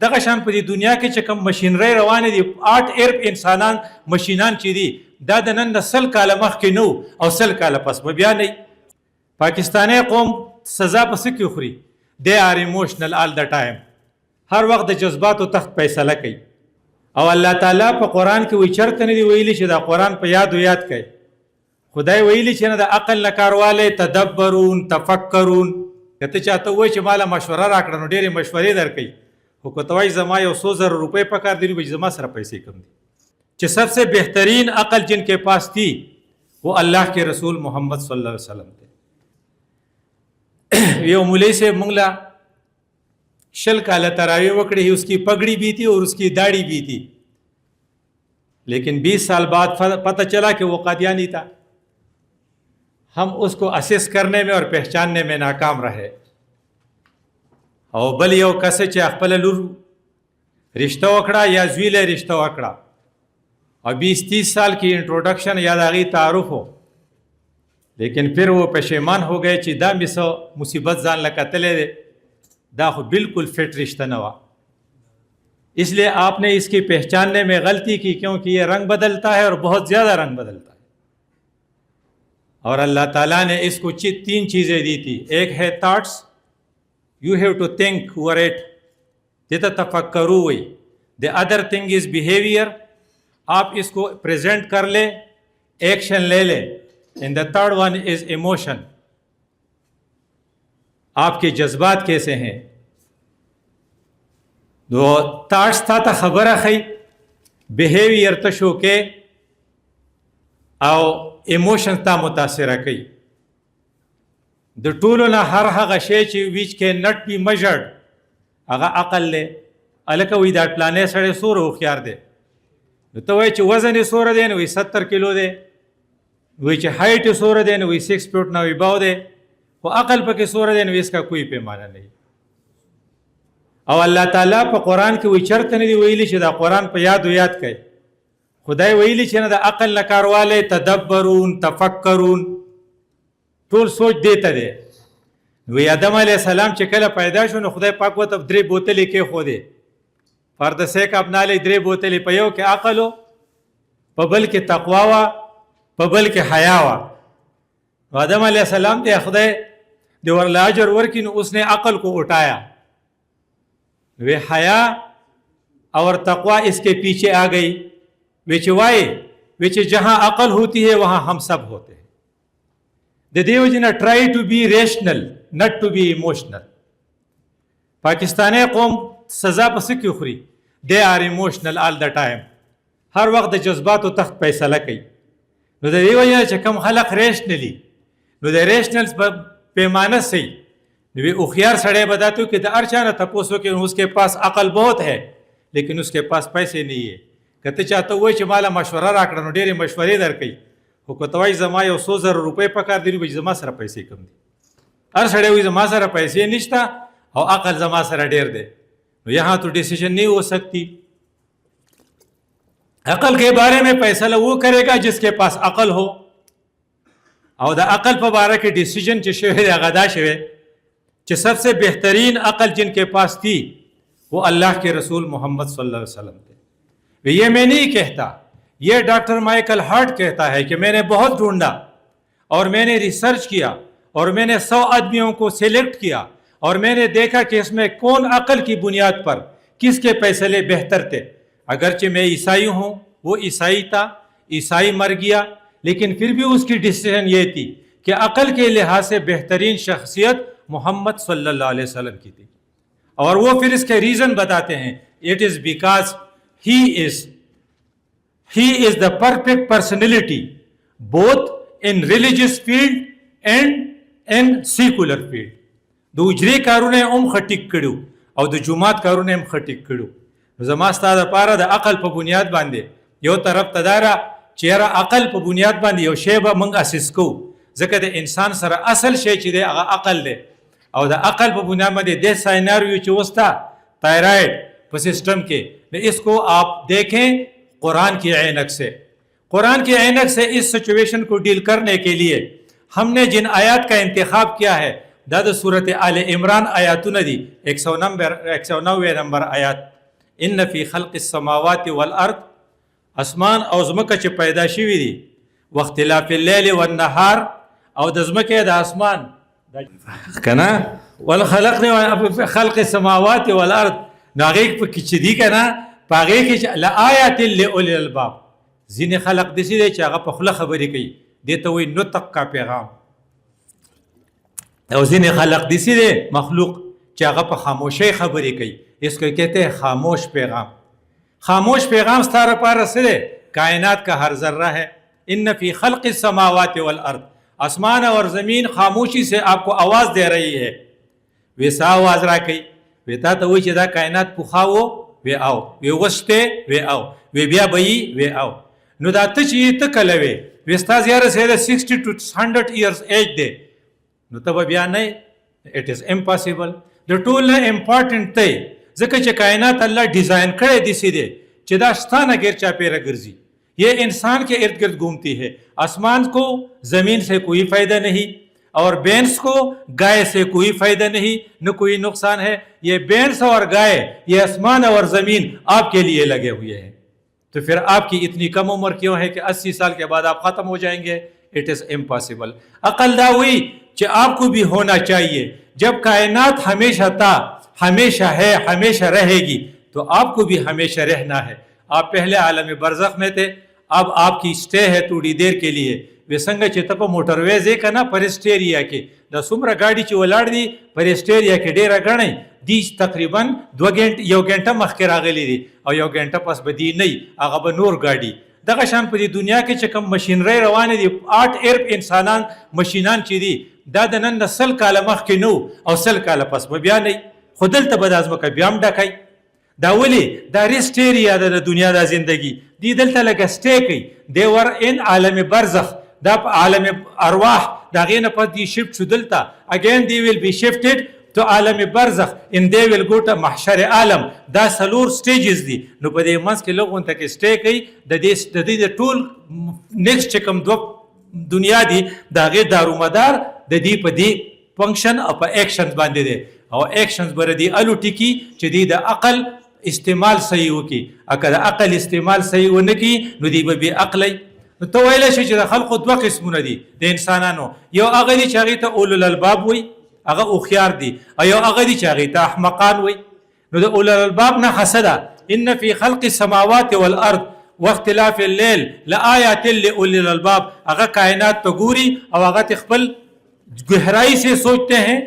دغه شان په دې دنیا کې چې کوم مشینری روانې دي 8 ارب انسانان مشینان چې دي دا د نن د 100 کاله مخکې نو او 100 کاله پس به بیا نه. پاکستانی قوم سزا پس کې خوري. They are emotional all the time, هر وخت د جذباتو تخت فیصله کوي. او الله تعالی په قرآن کې وی چرته نه دی ویلي چې دا قرآن په یاد و یاد کوي. خدای ویلي چې نه د عقل نه کارواله تدبرون تفکرون. کته چاته وای چې مالا مشوره راکړه نو ډېرې مشورې درکوي، خو که ته وایي زما 100,000 روپۍ پکار دي نو زما سره پیسې کم دي. چې सबसे बेहतरीन अकल जिनके पास थी वो अल्लाह के रसूल मोहम्मद सल्लल्लाहु अलैहि वसल्लम थे. ये मुले से मंगला शल काला तरावी वकड़ी, उसकी पगड़ी भी थी और उसकी दाढ़ी भी थी, लेकिन 20 साल बाद पता चला कि वो कादियानी था. हम उसको असेस करने में और पहचानने में नाकाम रहे. और बल यो कसे चे खपल लूर रिश्ता वकड़ा या जुइले रिश्ता वकड़ा और 20-30 साल की इंट्रोडक्शन या दागी तारुफ हो, लेकिन फिर वो पेशेमान हो गए कि दा मिसो मुसीबत जान लकतले दे दा बिल्कुल फिट रिश्ता न हुआ. इसलिए आपने इसकी पहचानने में गलती की, क्योंकि ये रंग बदलता है और बहुत ज़्यादा रंग बदलता है. और अल्लाह ताला ने इसको 3 चीज़ें दी थी. एक है thoughts, you have to think over it, तफक्करू हुई. The other thing is behaviour, आप इसको प्रेजेंट कर ले, एक्शन ले ले. And the third one is emotion, आपके जज्बात कैसे हैं. दो थाट्स था खबर खई, बिहेवियर तशो के और इमोशन ता मुतासर कई. द टूलो ना हर हगा शे ची विच के नट बी मेजर्ड अगा अकल ले अलका वी दैट प्लाने सड़े सोर होशियार दे. तो वही ची वजन सोर दे वही 70 किलो दे, वही ची हाइट सोर दे वही 6 फुट ना वही बाव दे, वो अकल पके सोर दे इसका कोई पैमाना नहीं. और अल्लाह ताला पर कुरान की वही चरत नहीं दी वही दा कुरान पर याद याद कहे. खुदाई वही ची ना दा अकल न कारवाले तदब्बरून तफक्करून टोल सोच देता दे. वही आदम अलैहिस्सलाम चे कला पैदा शो न खुदाई पाक वो तब 3 बोतलें के खो दे फर्द से का अपना ले 3 बोतलें पयो के अकलो पबल के तकवावा पबल के हयावा. आदम अलैहिस्सलाम दे खुदाई देवर लाजर वर्किन उसने अकल को उठाया, वे हया और तकवा इसके पीछे आ गई. विच वाई विच जहाँ अकल होती है वहाँ हम सब होते हैं. द देवजना try to be rational not to be emotional. Pakistani कौम सजा पस क्यों खुरी. They are emotional all the time, हर वक्त जज्बात तख्त फैसला कई. नो द देवजना कम खलक रेशनली, नो द रेशनल पैमाना सही वे उखियार सड़े बताते कि अर्चा न तपोसो कि उसके पास अकल बहुत है लेकिन उसके पास पैसे नहीं है. कहते चाहते वही कि माला मशवरा राकड़ा ढेरे मशवरे दर कई हो को तवाई जमा 100,000 रुपये पकार दी भाई जमा सरा पैसे कम दी. हर सड़े हुई जमा सरा पैसे निश्ता और अकल जमा सरा ढेर दे. यहाँ तो डिसीजन नहीं हो सकती. अकल के बारे में फैसला वो करेगा जिसके पास अकल हो. और द अकल पर बारे के डिसीजन चशे अगदा शे कि सबसे बेहतरीन अकल जिनके पास थी वो अल्लाह के रसूल मोहम्मद सल्लल्लाहु अलैहि वसल्लम थे. ये मैं नहीं कहता, ये डॉक्टर माइकल हार्ट कहता है कि मैंने बहुत ढूंढा और मैंने रिसर्च किया और मैंने 100 आदमियों को सिलेक्ट किया और मैंने देखा कि इसमें कौन अकल की बुनियाद पर किसके फैसले बेहतर थे. अगरचे मैं ईसाई हूँ, वो ईसाई था, ईसाई मर गया, लेकिन फिर भी उसकी डिसीजन ये थी कि अकल के लिहाज से बेहतरीन शख्सियत मोहम्मद सल्लल्लाहु अलैहि वसल्लम की थी. और वो फिर इसके रीज़न बताते हैं. It is because he is the perfect personality both in religious field and in secular field. दो उजरे कारों ने खटिक कड़ू और दो जुमात कारों ने खटिक कड़ू. जमास्ता द पारा द अकल पर बुनियाद बांधे यो तरफ तदारा चेहरा अकल पर बुनियाद बांधे यो शेबा मंग असिस्को जकत इंसान सर असल शे चिदे अकल दे और द अकल पर बुनियाद में दे साइनारियो चोस्ता थायराइड सिस्टम के. इसको आप देखें कुरान की ऐनक से. कुरान की ऐनक से इस सिचुएशन को डील करने के लिए हमने जिन आयत का इंतखाब किया है दादा सूरत आले इमरान आयात नदी 190 नंबर आयत इन फी खल्क़ समावात वल अर्द, आसमान और ज़मका च पैदा शवी दी, वख्तिलाफ़ लैल वन नहार, और द ज़मके द आसमान कना वल खल्क़ समावात वल अर्द नागे किच दी कना पागे के लआयातिन लिउलिल अलबाब, ज़िन खलक दिसी दे चागा पखला खबरी कई देता हुई नुतक का पैगाम, और ज़िन खलक दिसी दे मखलूक चागा पर खामोशी खबरी कई, इसको कहते हैं खामोश पैगाम। खामोश पैगाम सारा पार से कायनात का हर जर्रा है। इन फी खल्क़ समावात वल अर्द, आसमान और ज़मीन खामोशी से आपको आवाज़ दे रही है। वैसा आवाज़ रा कई वेता तो वही चीज़ा कायनात पुखाओ वे आओ, वे वस्ते वे आओ, वे बिया बई वे आओ नुदा तची तकलवे वेस्ता ज़्यादा से 60 to 100 years एज दे नु तब बिया नहीं, it is impossible. The tool important थे जक च कायनात अल्लाह डिज़ाइन करे दिसी दे चिदा स्थान गिर चापेरा गिरजी, ये इंसान के इर्द गिर्द घूमती है। आसमान को ज़मीन से कोई फ़ायदा नहीं, और बैंस को गाय से कोई फ़ायदा नहीं, न कोई नुकसान है। ये बैंस और गाय, ये आसमान और ज़मीन आपके लिए लगे हुए हैं। तो फिर आपकी इतनी कम उम्र क्यों है कि 80 साल के बाद आप ख़त्म हो जाएंगे? It is impossible. अकलदा हुई कि आपको भी होना चाहिए, जब कायनात हमेशा था, हमेशा है, हमेशा रहेगी, तो आपको भी हमेशा रहना है। आप पहले आलम बरज़ख में थे, अब आपकी स्टे है थोड़ी देर के लिए। वे संग चितप मोटरवेज एक ना परिस्टेरिया के द सुमरा गाड़ी ची वलाड़ दी परिस्टेरिया के डेरा गणे दी तकरीबन 1 घंटा मखके रागली दी, और 1 घंटा पस बदी नहीं आगा बनूर गाड़ी दगा शान पदी दुनिया के चकम मशीनरी रवाने दी 8 एयर इंसानान मशीनान ची दी दादनन सल काला मख के नो और सल काला पस बया नहीं खुदल तबदाज़म का ब्याम डाकाई दावली दा रेस्टेरिया दा दुनिया दा जिंदगी दी दल तलक स्टे कई देवर इन आलम बरज़ख दा आलम अरवाह दागेन पर दी शिफ्ट शुदलता again they will be shifted to alam barzakh and they will go to mahshar alam. Da salur stages di no pade mas ke logon tak stay kai da de tool next chekam do dunia di da ge daru madar da di padi function up actions bande de aw actions bar di alu tiki che di da aqal istimal sahi ho ki akada aqal istimal sahi ho ne ki no di be aqlai to wala shi da khalq do qismuna di de insanano yo agadi chagita ulul albab wi اغه اوخيار دي ايو اغه دي چاغي ته احمقان وي نو د اول الباب نه حسدا ان في خلق السماوات والارض واختلاف الليل لآيات لاولي الالباب اغه کائنات تو ګوري او اغه خپل گہرائی سے سوچتے ہیں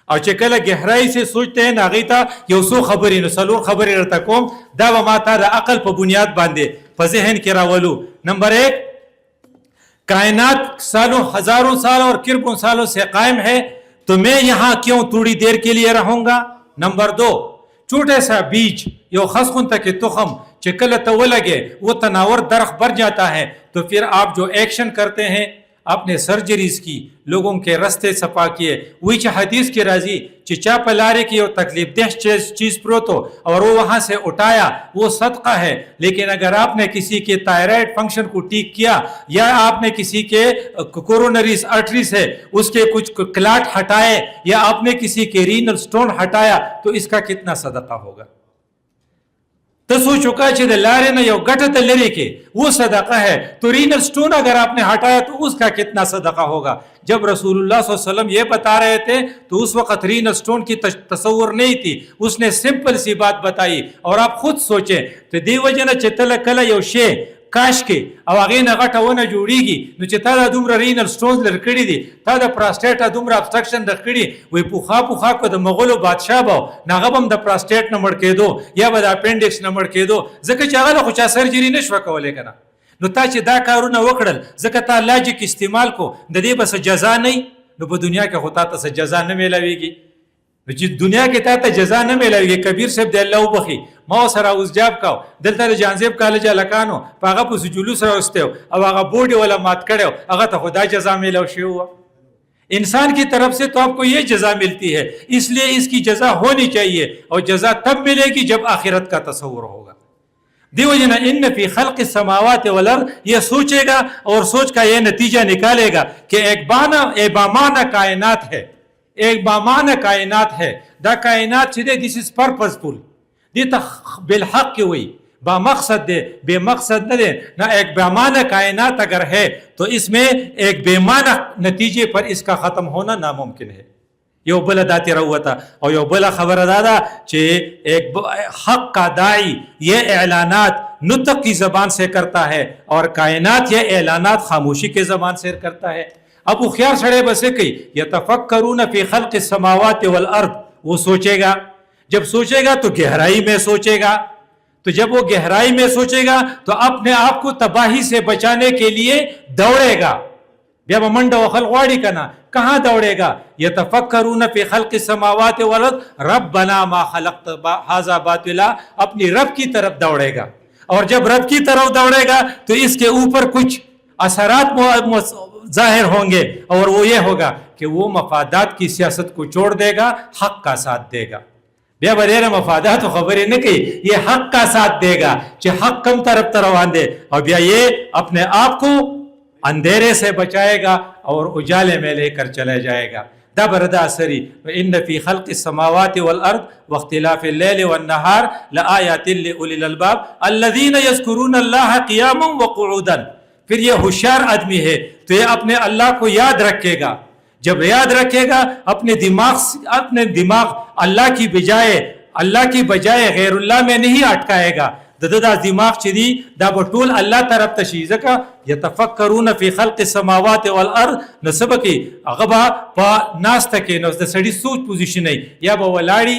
او چې کله گہرائی سے سوچتے ہیں اغه ته یو سو خبرې نو سلور خبرې رته کوم دا و ماته د عقل په بنیاد باندې په ذهن کې راولو نمبر 1 कायनात सालों हजारों साल और किरबों सालों से कायम है तो मैं यहाँ क्यों थोड़ी देर के लिए रहूंगा। नंबर 2 छोटे सा बीज यो खसकुन तक तुखम चिकल तो लगे वो तनावर दरख्त बढ़ जाता है तो फिर आप जो एक्शन करते हैं आपने सर्जरीज की लोगों के रास्ते सफा किए वही हदीस की राजी चिचा पलारे की और तकलीफ देह चीज प्रोतो और वो वहां से उठाया वो सदका है। लेकिन अगर आपने किसी के थायराइड फंक्शन को ठीक किया या आपने किसी के कोरोनरीज आर्टरी से उसके कुछ क्लाट हटाए या आपने किसी के रीनल स्टोन हटाया तो इसका कितना सदका होगा। तो सोचुका च लारे न यो गटत लरे के वो सदका है तो रीनल स्टोन अगर आपने हटाया तो उसका कितना सदका होगा। जब रसूलुल्लाह सल्लल्लाहु अलैहि वसल्लम ये बता रहे थे तो उस वक्त रीनल स्टोन की तस्वुर नहीं थी, उसने सिंपल सी बात बताई और आप खुद सोचें तो देवजन चितल कला यो शे काश के अब आगे न गटा वन जोड़ीगी नु चिता दुमरा रीनल स्टोन्स लड़कड़ी दी ता द प्रोस्टेट दुमरा ऑब्स्ट्रक्शन लड़कड़ी वही पुखा पुखा को द मुगलो बादशाह बाव नागबम द प्रोस्टेट न मड़के दो या बद अपेंडिक्स न मड़के दो जके चागला कुछ सर्जरी नशवा कवले कना नु ता च दा कारुना वकड़ल जके ता लॉजिक इस्तेमाल को द दे बस जजा नहीं नु ब दुनिया के होता त जजा न मिलावेगी जिस दुनिया के तहत जजा न मिलेगी। कबीर साहब अल्लाह बखी माओ सरा उस जाब का दलता जानजेब कॉलेज लकानो पागा पुस जुलूस रस्ते हो अब आगा बोर्ड वाला मात करे हो अगर तो खुदा जजा मिला शे हुआ इंसान की तरफ से तो आपको ये जजा मिलती है, इसलिए इसकी जजा होनी चाहिए और जजा तब मिलेगी जब आखिरत का तस्वुर होगा। दिवजना इन फी खल्क़ समावात वल अर्द ये सोचेगा और सोच का ये नतीजा निकालेगा कि एक बामाना कायनात है, एक बामान कायनात है। द कायनात सीधे दिस इज पर्पसफुल देता बिलहक की हुई बामकसद दे, बेमकसद न दे ना। एक बेमाना कायनात अगर है तो इसमें एक बेमाना नतीजे पर इसका ख़त्म होना नामुमकिन है। यो बला दाती हुआ था और यो बला खबर दादा चे एक हक का दाई ये ऐलानात नुतक की ज़बान से करता है और कायनात ये ऐलानात खामोशी के ज़बान से करता है। अब वो ख्याल सड़े बसे कई यतफक्करून फी खल्क़ समावाति वल अर्द, वो सोचेगा, जब सोचेगा तो गहराई में सोचेगा, तो जब वो गहराई में सोचेगा तो अपने आप को तबाही से बचाने के लिए दौड़ेगा। जब मंडा खलवाड़ी का ना कहाँ दौड़ेगा? यतफक्करून फी खल्क़ समावाति वल अर्द रब्बना मा खलक़्त हाज़ा बातिला, अपनी रब की तरफ दौड़ेगा। और जब रब की तरफ दौड़ेगा तो इसके ऊपर कुछ असरात जाहिर होंगे और वो ये होगा कि वो मफादात की सियासत को छोड़ देगा, हक का साथ देगा। बे बरेर मफादात तो खबर नहीं कि ये हक का साथ देगा, चाहे हक कम तरफ तरवान दे, और भैया ये अपने आप को अंधेरे से बचाएगा और उजाले में लेकर चले जाएगा। दबरदा सरी इन फी खल्क़ि समावाति वल अर्द वख्तिलाफ़िल लैलि वन नहार लआयातिन लिउलिल अलबाब अल्लज़ीना यज़्कुरूनल्लाह क़ियामन व क़ुऊदन। फिर ये होशियार आदमी है तो ये अपने अल्लाह को याद रखेगा। जब याद रखेगा अपने दिमाग अल्लाह की बजाय गैरुल्लाह में नहीं अटकाएगा। ददा दिमाग चिदी दा बटूल अल्लाह तरफ तशीज़ का यतफक्करून फी खल्क़ि समावाति वल अर्द नसब की अगबा पा नास्त के नस द सड़ी सोच पोजीशन है या बवलाड़ी